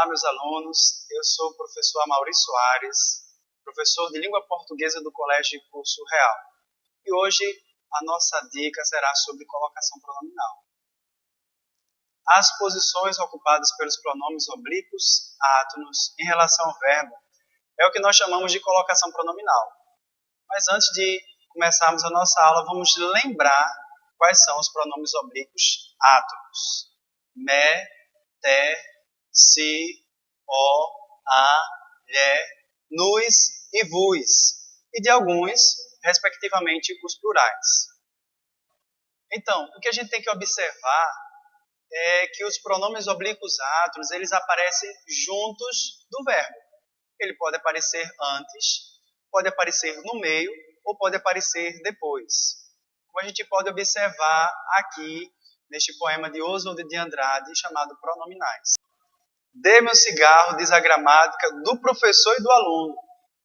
Olá, meus alunos. Eu sou o professor Amaury Soares, professor de língua portuguesa do Colégio de Curso Real. E hoje a nossa dica será sobre colocação pronominal. As posições ocupadas pelos pronomes oblíquos átonos em relação ao verbo é o que nós chamamos de colocação pronominal. Mas antes de começarmos a nossa aula, vamos lembrar quais são os pronomes oblíquos átonos. Me, te, si, o, a, lhe, nus e vus, e de alguns, respectivamente, os plurais. Então, o que a gente tem que observar é que os pronomes oblíquos átonos, eles aparecem juntos do verbo. Ele pode aparecer antes, pode aparecer no meio ou pode aparecer depois. Como a gente pode observar aqui neste poema de Oswald de Andrade chamado Pronominais. Dê-me um cigarro, diz a gramática do professor e do aluno,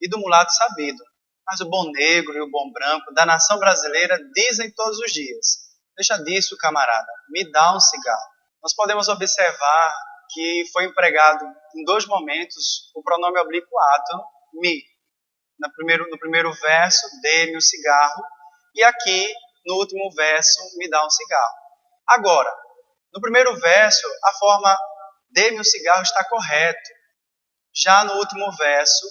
e do mulato sabido. Mas o bom negro e o bom branco da nação brasileira dizem todos os dias: deixa disso, camarada, me dá um cigarro. Nós podemos observar que foi empregado em dois momentos o pronome oblíquo átono, me. No primeiro verso, dê-me um cigarro, e aqui, no último verso, me dá um cigarro. Agora, no primeiro verso, a forma dê-me um cigarro está correto. Já no último verso,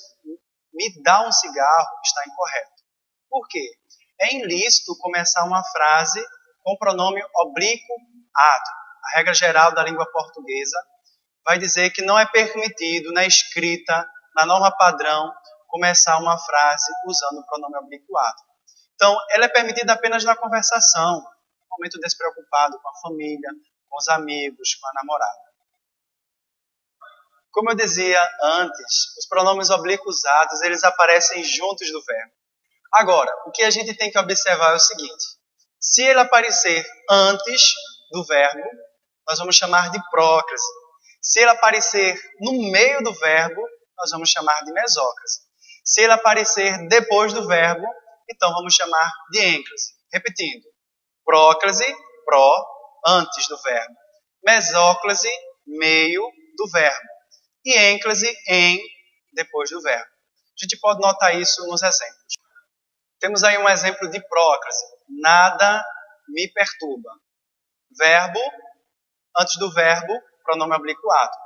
me dá um cigarro está incorreto. Por quê? É ilícito começar uma frase com o pronome oblíquo átono. A regra geral da língua portuguesa vai dizer que não é permitido na escrita, na norma padrão, começar uma frase usando o pronome oblíquo átono. Então, ela é permitida apenas na conversação, no momento despreocupado com a família, com os amigos, com a namorada. Como eu dizia antes, os pronomes oblíquos átonos, eles aparecem juntos do verbo. Agora, o que a gente tem que observar é o seguinte: se ele aparecer antes do verbo, nós vamos chamar de prócrase. Se ele aparecer no meio do verbo, nós vamos chamar de mesócrase. Se ele aparecer depois do verbo, então vamos chamar de êncrase. Repetindo: prócrase, pró, antes do verbo. Mesócrase, meio do verbo. E êncrase, em, depois do verbo. A gente pode notar isso nos exemplos. Temos aí um exemplo de prócrase. Nada me perturba. Verbo, antes do verbo, pronome oblíquo átono.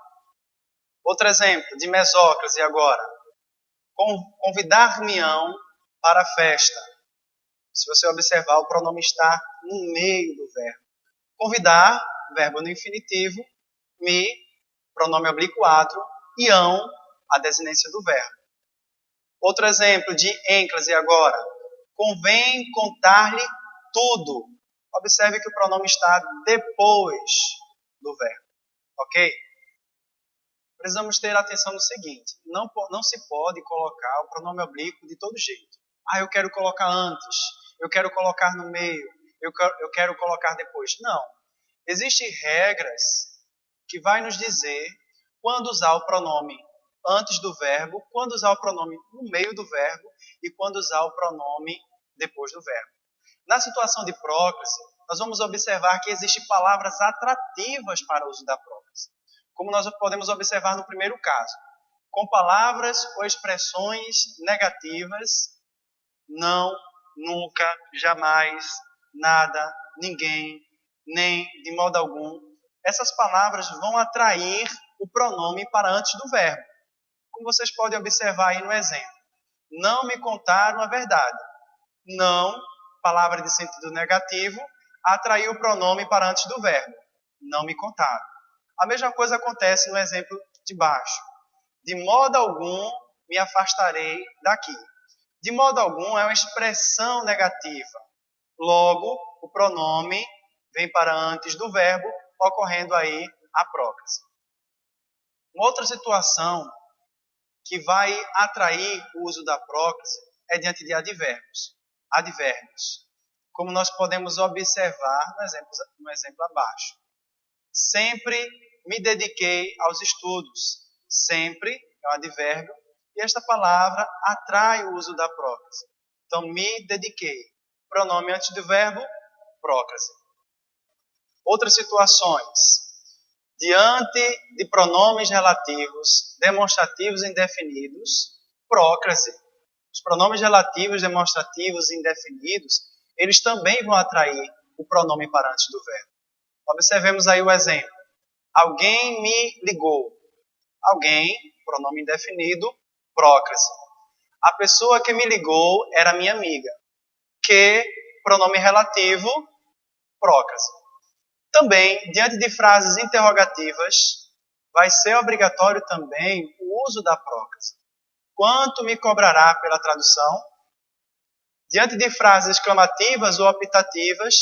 Outro exemplo de mesócrase agora. Convidar-me-ão para a festa. Se você observar, o pronome está no meio do verbo. Convidar, verbo no infinitivo, me, pronome oblíquo átono, e ão, a desinência do verbo. Outro exemplo de êncrase agora. Convém contar-lhe tudo. Observe que o pronome está depois do verbo. Ok? Precisamos ter atenção no seguinte: não se pode colocar o pronome oblíquo de todo jeito. Eu quero colocar antes, eu quero colocar no meio, eu quero colocar depois. Não. Existem regras que vai nos dizer quando usar o pronome antes do verbo, quando usar o pronome no meio do verbo e quando usar o pronome depois do verbo. Na situação de prócrase, nós vamos observar que existem palavras atrativas para o uso da prócrase, como nós podemos observar no primeiro caso. Com palavras ou expressões negativas, não, nunca, jamais, nada, ninguém, nem, de modo algum, essas palavras vão atrair o pronome para antes do verbo. Como vocês podem observar aí no exemplo. Não me contaram a verdade. Não, palavra de sentido negativo, atraiu o pronome para antes do verbo. Não me contaram. A mesma coisa acontece no exemplo de baixo. De modo algum me afastarei daqui. De modo algum é uma expressão negativa. Logo, o pronome vem para antes do verbo, ocorrendo aí a prócrase. Uma outra situação que vai atrair o uso da prócrase é diante de advérbios. Advérbios. Como nós podemos observar no exemplo abaixo. Sempre me dediquei aos estudos. Sempre é um advérbio e esta palavra atrai o uso da prócrase. Então, me dediquei. Pronome antes do verbo, prócrase. Outras situações. Diante de pronomes relativos, demonstrativos indefinidos, prócrase. Os pronomes relativos, demonstrativos indefinidos, eles também vão atrair o pronome para antes do verbo. Observemos aí o exemplo. Alguém me ligou. Alguém, pronome indefinido, prócrase. A pessoa que me ligou era minha amiga. Que, pronome relativo, prócrase. Também, diante de frases interrogativas, vai ser obrigatório também o uso da prócrase. Quanto me cobrará pela tradução? Diante de frases exclamativas ou optativas,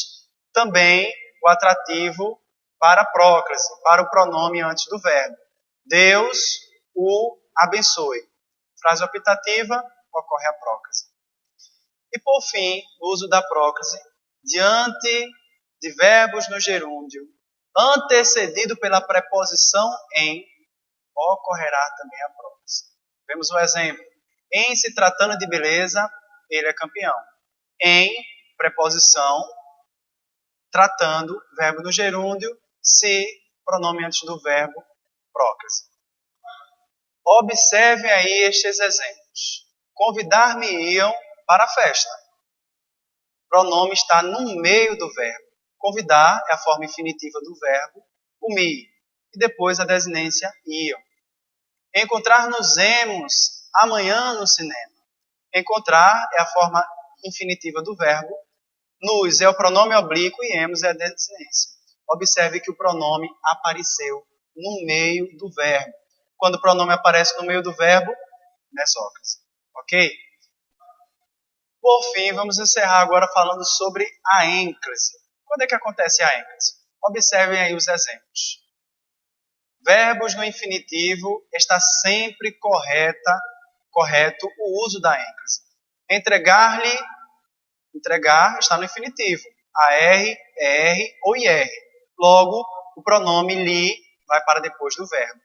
também o atrativo para a prócrase, para o pronome antes do verbo. Deus o abençoe. Frase optativa, ocorre a prócrase. E por fim, o uso da prócrase diante de verbos no gerúndio, antecedido pela preposição em, ocorrerá também a prócrase. Vemos o exemplo. Em se tratando de beleza, ele é campeão. Em, preposição, tratando, verbo no gerúndio, se, pronome antes do verbo, prócrase. Observem aí estes exemplos. Convidar-me-iam para a festa. O pronome está no meio do verbo. Convidar é a forma infinitiva do verbo, o me, e depois a desinência iam. Encontrar-nos-emos amanhã no cinema. Encontrar é a forma infinitiva do verbo, nos é o pronome oblíquo e emos é a desinência. Observe que o pronome apareceu no meio do verbo. Quando o pronome aparece no meio do verbo, mesócrase. Ok? Por fim, vamos encerrar agora falando sobre a ênclase. Quando é que acontece a ênclase? Observem aí os exemplos. Verbos no infinitivo está sempre correto o uso da ênclase. Entregar-lhe, entregar está no infinitivo. AR, ER ou IR. Logo, o pronome lhe vai para depois do verbo.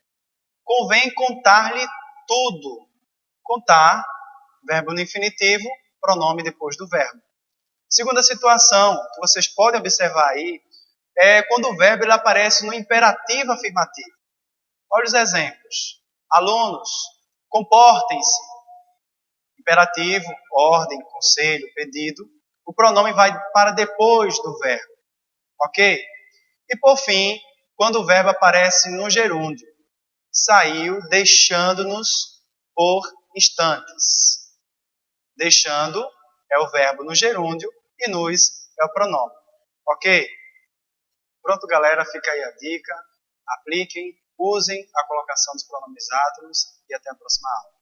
Convém contar-lhe tudo. Contar, verbo no infinitivo, pronome depois do verbo. Segunda situação que vocês podem observar aí é quando o verbo ele aparece no imperativo afirmativo. Olha os exemplos. Alunos, comportem-se. Imperativo, ordem, conselho, pedido. O pronome vai para depois do verbo. Ok? E por fim, quando o verbo aparece no gerúndio. Saiu deixando-nos por instantes. Deixando é o verbo no gerúndio e nos é o pronome. Ok? Pronto, galera, fica aí a dica. Apliquem, usem a colocação dos pronomes átomos e até a próxima aula.